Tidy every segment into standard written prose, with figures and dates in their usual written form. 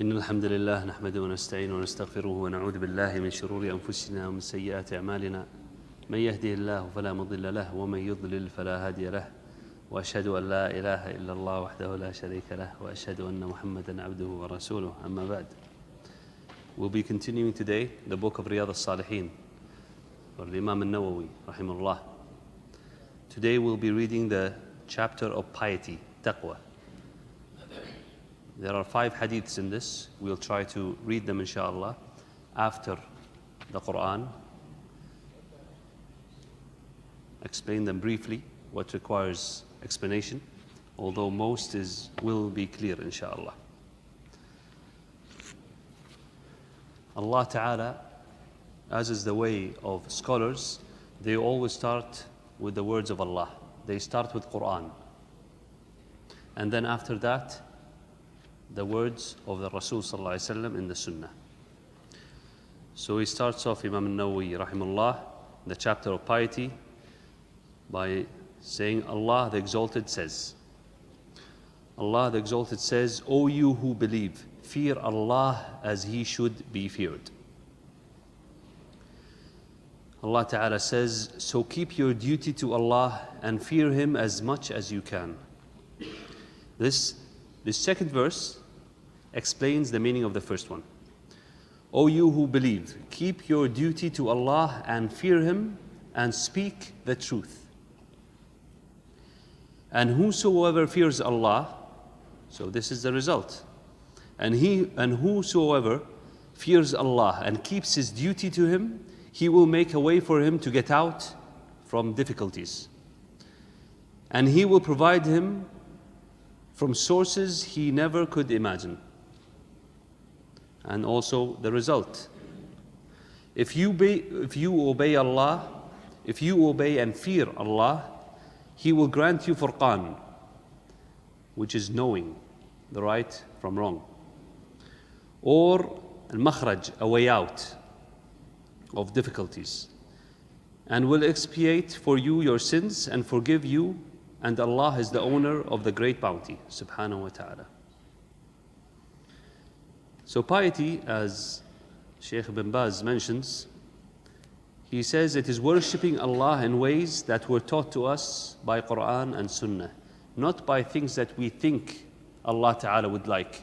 إن الحمد لله نحمده ونستعينه ونستغفره ونعوذ بالله من شرور أنفسنا ومن سيئات أعمالنا من يهده الله فلا مضل له ومن يضلل فلا هادي له وأشهد أن لا إله إلا الله وحده لا شريك له وأشهد أن محمدا عبده ورسوله أما بعد. We'll be continuing today the book of Riyadh as-Saliheen for the Imam Nawawi rahimahullah. Today we'll be reading the chapter of piety, taqwa. There are 5 hadiths in this. We'll try to read them inshallah after the Quran, explain them briefly, what requires explanation, although most will be clear inshallah. Allah Ta'ala, as is the way of scholars, they always start with the words of Allah. They start with Quran. And then after that, the words of the Rasul Sallallahu Alaihi Wasallam in the Sunnah. So he starts off, Imam Nawawi rahimahullah, the chapter of piety, by saying, Allah the Exalted says, Allah the Exalted says, O you who believe, fear Allah as He should be feared. Allah Ta'ala says, so keep your duty to Allah and fear Him as much as you can. This second verse explains the meaning of the first one. O you who believe, keep your duty to Allah and fear Him and speak the truth. And whosoever fears Allah, so this is the result. And whosoever fears Allah and keeps his duty to Him, He will make a way for him to get out from difficulties. And He will provide him from sources he never could imagine. And also the result. If you obey Allah, if you obey and fear Allah, He will grant you furqan, which is knowing the right from wrong. Or al-makhraj, a way out of difficulties. And will expiate for you your sins and forgive you. And Allah is the owner of the great bounty, subhanahu wa ta'ala. So piety, as Shaykh Ibn Baz mentions, he says it is worshipping Allah in ways that were taught to us by Quran and Sunnah, not by things that we think Allah Ta'ala would like.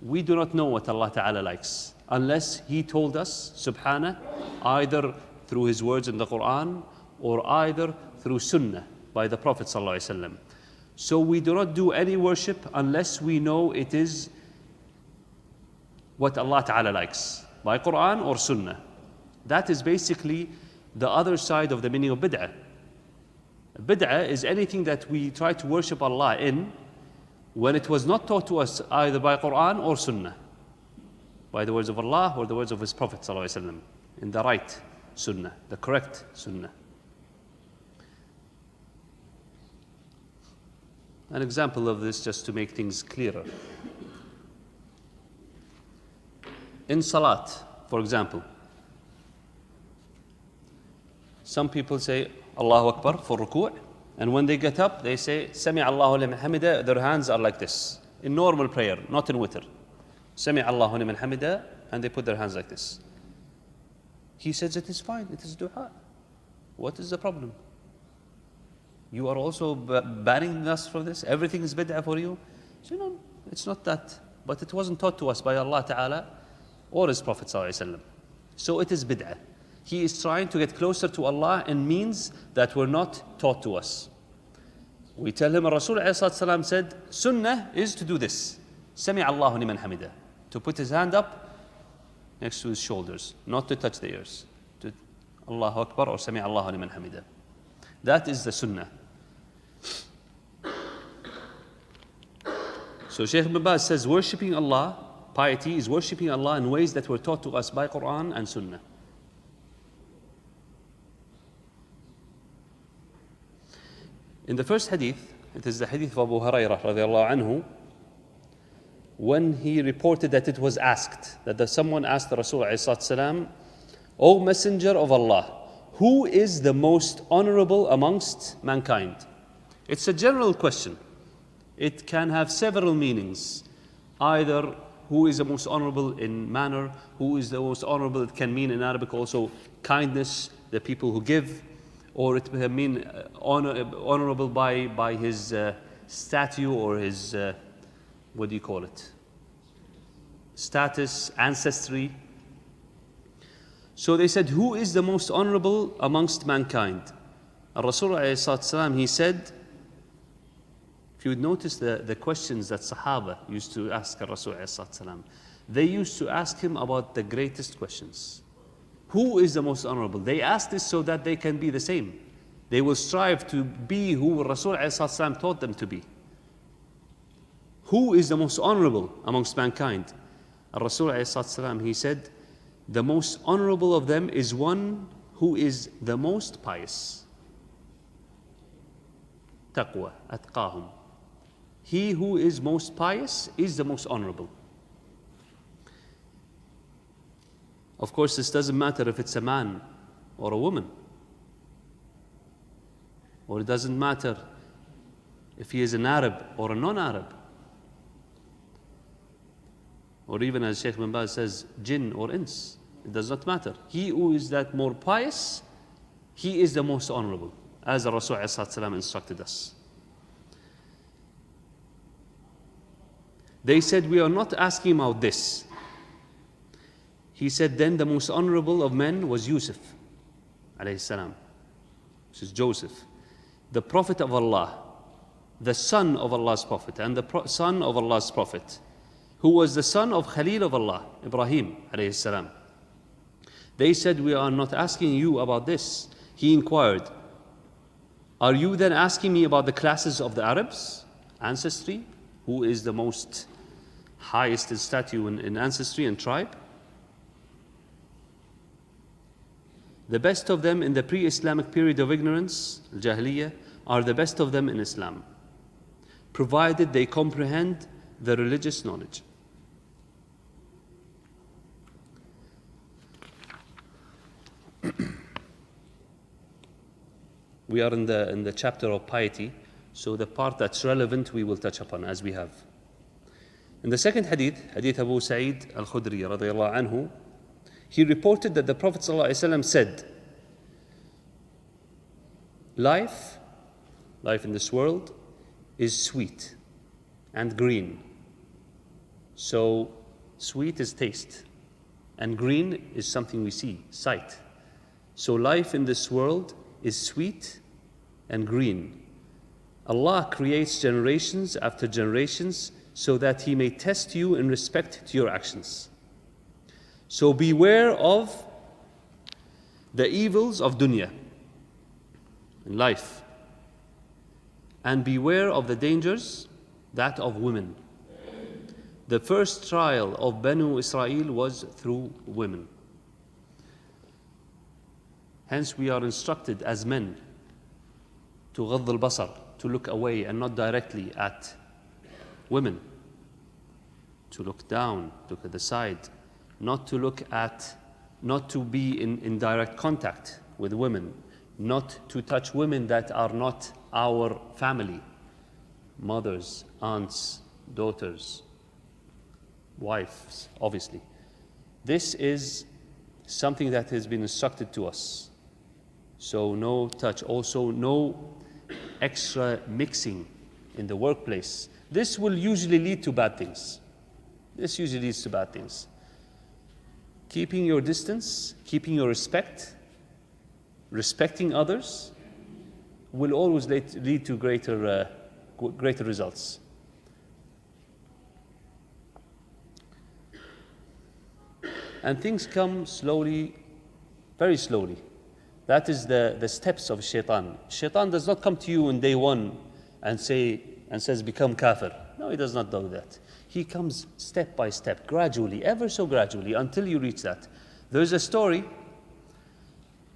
We do not know what Allah Ta'ala likes unless He told us, subhanahu, either through His words in the Quran or either through Sunnah by the Prophet Sallallahu Alaihi Wasallam. So we do not do any worship unless we know it is what Allah Ta'ala likes, by Quran or Sunnah. That is basically the other side of the meaning of bid'ah. Bid'ah is anything that we try to worship Allah in when it was not taught to us either by Quran or Sunnah, by the words of Allah or the words of His Prophet Sallallahu Alaihi Wasallam, in the right Sunnah, the correct Sunnah. An example of this, just to make things clearer. In Salat, for example, some people say Allahu Akbar for ruku', and when they get up, they say Sami Allahu liman hamida. Their hands are like this. In normal prayer, not in witr. Sami Allahu liman hamida, and they put their hands like this. He says it is fine, it is dua. What is the problem? You are also banning us from this? Everything is bid'ah for you? So no, it's not that. But it wasn't taught to us by Allah Ta'ala or His Prophet Sallallahu Alaihi Wasallam. So it is bid'ah. He is trying to get closer to Allah in means that were not taught to us. We tell him, Rasul ﷺ said, Sunnah is to do this. Sami Allahu liman hamida. To put his hand up next to his shoulders, not to touch the ears. To Allahu Akbar or Sami Allahu liman hamida. That is the Sunnah. So Shaykh Ibn Baz says, worshipping Allah, piety is worshipping Allah in ways that were taught to us by Quran and Sunnah. In the first hadith, it is the hadith of Abu Hurairah radiallahu anhu, when he reported that it was asked, that someone asked the Rasul ﷺ, O Messenger of Allah, who is the most honorable amongst mankind? It's a general question. It can have several meanings. Either who is the most honorable in manner, who is the most honorable. It can mean in Arabic also kindness, the people who give, or it can mean honorable by his statue or his, what do you call it? Status, ancestry. So they said, who is the most honorable amongst mankind? Rasul ﷺ, he said, if you would notice the questions that Sahaba used to ask Rasul ﷺ, they used to ask him about the greatest questions. Who is the most honorable? They ask this so that they can be the same. They will strive to be who Rasul ﷺ taught them to be. Who is the most honorable amongst mankind? Rasul ﷺ, he said, the most honorable of them is one who is the most pious. Taqwa, atqahum. He who is most pious is the most honorable. Of course, this doesn't matter if it's a man or a woman. Or it doesn't matter if he is an Arab or a non-Arab. Or even as Shaykh bin Baz says, jinn or ins. It does not matter. He who is that more pious, he is the most honorable, as the Rasul ﷺ instructed us. They said, we are not asking about this. He said, then the most honorable of men was Yusuf, alayhi salam, which is Joseph, the Prophet of Allah, the son of Allah's Prophet, and the son of Allah's Prophet, who was the son of Khalil of Allah, Ibrahim, alayhi salam. They said, we are not asking you about this. He inquired, are you then asking me about the classes of the Arabs? Ancestry? Who is the most highest in stature in ancestry and tribe? The best of them in the pre-Islamic period of ignorance, Jahiliyyah, are the best of them in Islam, provided they comprehend the religious knowledge. We are in the chapter of piety, so the part that's relevant we will touch upon as we have. In the second hadith, hadith Abu Sa'id al-Khudri radiyallahu anhu, he reported that the Prophet ﷺ said, life in this world is sweet and green. So sweet is taste, and green is something we see, sight. So life in this world is sweet and green. Allah creates generations after generations so that He may test you in respect to your actions. So beware of the evils of dunya, in life, and beware of the dangers, that of women. The first trial of Banu Israel was through women. Hence we are instructed as men to ghadd al-basar, to look away and not directly at women, to look down, look at the side, not to be in direct contact with women, not to touch women that are not our family, mothers, aunts, daughters, wives, obviously. This is something that has been instructed to us. So no touch, also no extra mixing in the workplace. This will usually lead to bad things. This usually leads to bad things. Keeping your distance, keeping your respect, respecting others will always lead to greater results. And things come slowly, very slowly. That is the steps of shaitan. Shaitan does not come to you on day one and says, become kafir. No, he does not do that. He comes step by step, gradually, ever so gradually, until you reach that. There's a story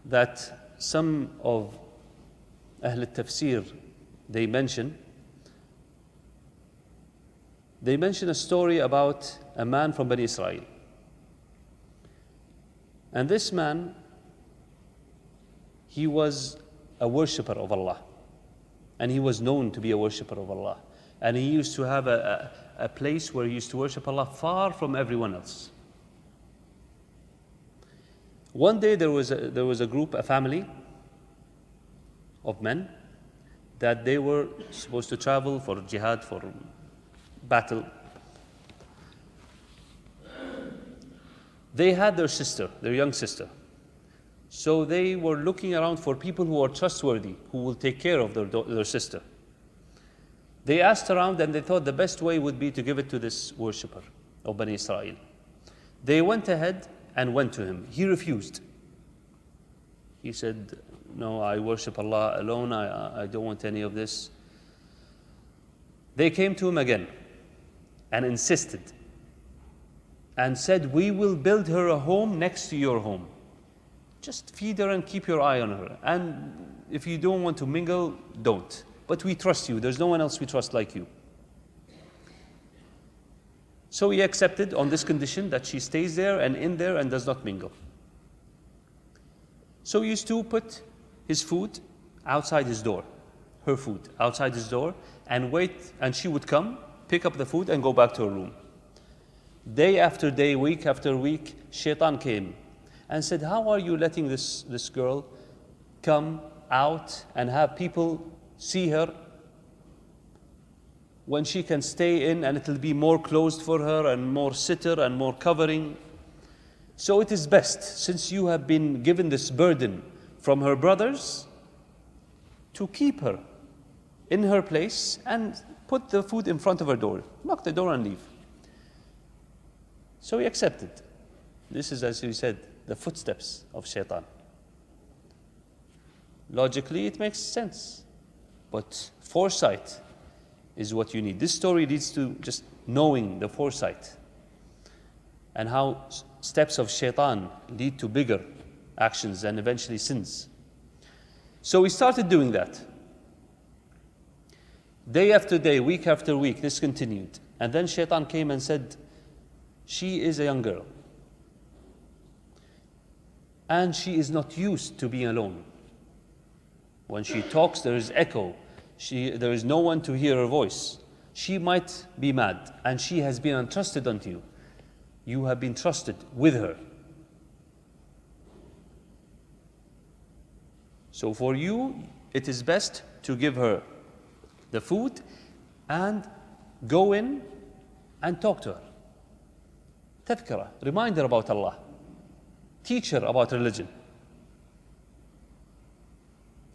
that some of Ahl al-Tafsir, they mention a story about a man from Bani Israel. And this man, he was a worshipper of Allah. And he was known to be a worshipper of Allah. And he used to have a a place where he used to worship Allah far from everyone else. One day there was a group, a family of men, that they were supposed to travel for jihad, for battle. They had their sister, their young sister. So they were looking around for people who are trustworthy, who will take care of their sister. They asked around and they thought the best way would be to give it to this worshipper of Bani Israel. They went ahead and went to him. He refused. He said, no, I worship Allah alone, I don't want any of this. They came to him again and insisted and said, we will build her a home next to your home. Just feed her and keep your eye on her. And if you don't want to mingle, don't. But we trust you. There's no one else we trust like you. So he accepted on this condition that she stays there and in there and does not mingle. So he used to put his food outside his door, her food outside his door, and wait, and she would come, pick up the food and go back to her room. Day after day, week after week, Shaitan came and said, how are you letting this girl come out and have people see her when she can stay in and it'll be more closed for her and more sitter and more covering? So it is best, since you have been given this burden from her brothers, to keep her in her place and put the food in front of her door. Knock the door and leave. So he accepted. This is, as he said, the footsteps of Shaitan. Logically, it makes sense. But foresight is what you need. This story leads to just knowing the foresight and how steps of Shaitan lead to bigger actions and eventually sins. So he started doing that. Day after day, week after week, this continued. And then Shaitan came and said, she is a young girl. And she is not used to being alone. When she talks, there is echo. There is no one to hear her voice. She might be mad, and she has been entrusted unto you. You have been trusted with her. So for you, it is best to give her the food and go in and talk to her. Tadhkara, remind her about Allah. Teach her about religion.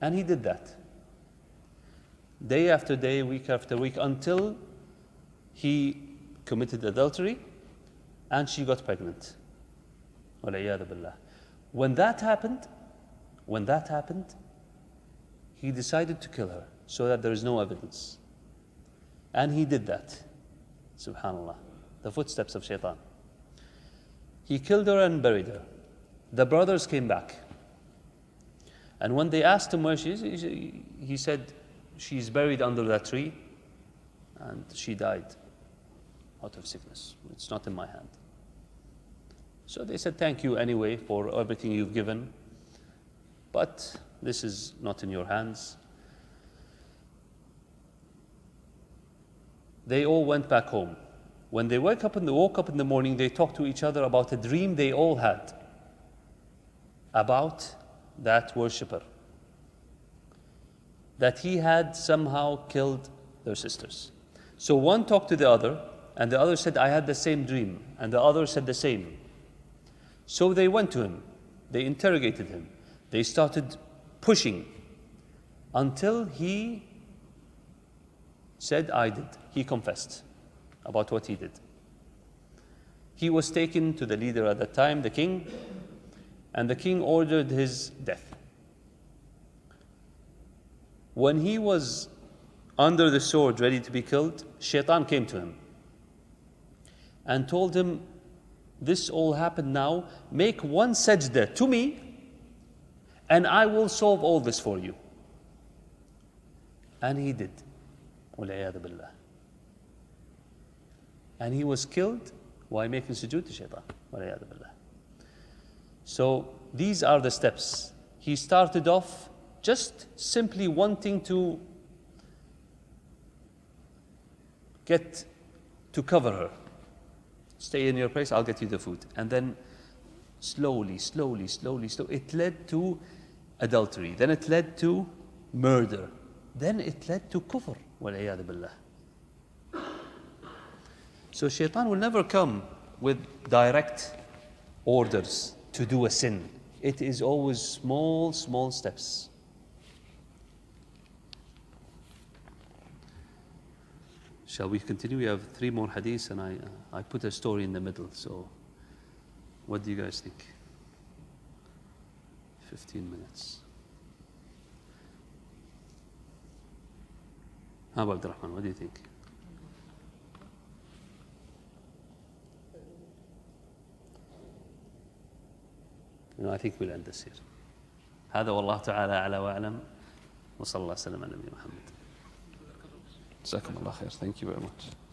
And he did that. Day after day, week after week, until he committed adultery and she got pregnant. وَالْعِيَاذُ بِاللَّهِ. When that happened, he decided to kill her so that there is no evidence. And he did that. Subhanallah. The footsteps of Shaitan. He killed her and buried her. The brothers came back. And when they asked him where she is, he said, she's buried under that tree and she died out of sickness. It's not in my hand. So they said, thank you anyway for everything you've given, but this is not in your hands. They all went back home. When they woke up in the morning, they talked to each other about a dream they all had about that worshipper, that he had somehow killed their sisters. So one talked to the other, and the other said, I had the same dream, and the other said the same. So they went to him, they interrogated him, they started pushing until he said, I did. He confessed about what he did. He was taken to the leader at that time, the king, and the king ordered his death. When he was under the sword ready to be killed, Shaitan came to him and told him, this all happened now, make one sajda to me and I will solve all this for you. And he did. And he was killed while making sujood to Shaitan. So these are the steps. He started off just simply wanting to to cover her. Stay in your place, I'll get you the food. And then slowly, it led to adultery. Then it led to murder. Then it led to kufr. Wal-iyadhu billah. So shaitan will never come with direct orders to do a sin. It is always small steps. Shall we continue? We have 3 more hadiths, and I put a story in the middle. So what do you guys think? 15 minutes. How about Abdurrahman? What do you think? No, I think we'll end this here. هذا والله تعالى أعلى وأعلم وصلى الله وسلم على نبينا محمد. جزاكم الله خير. Thank you very much.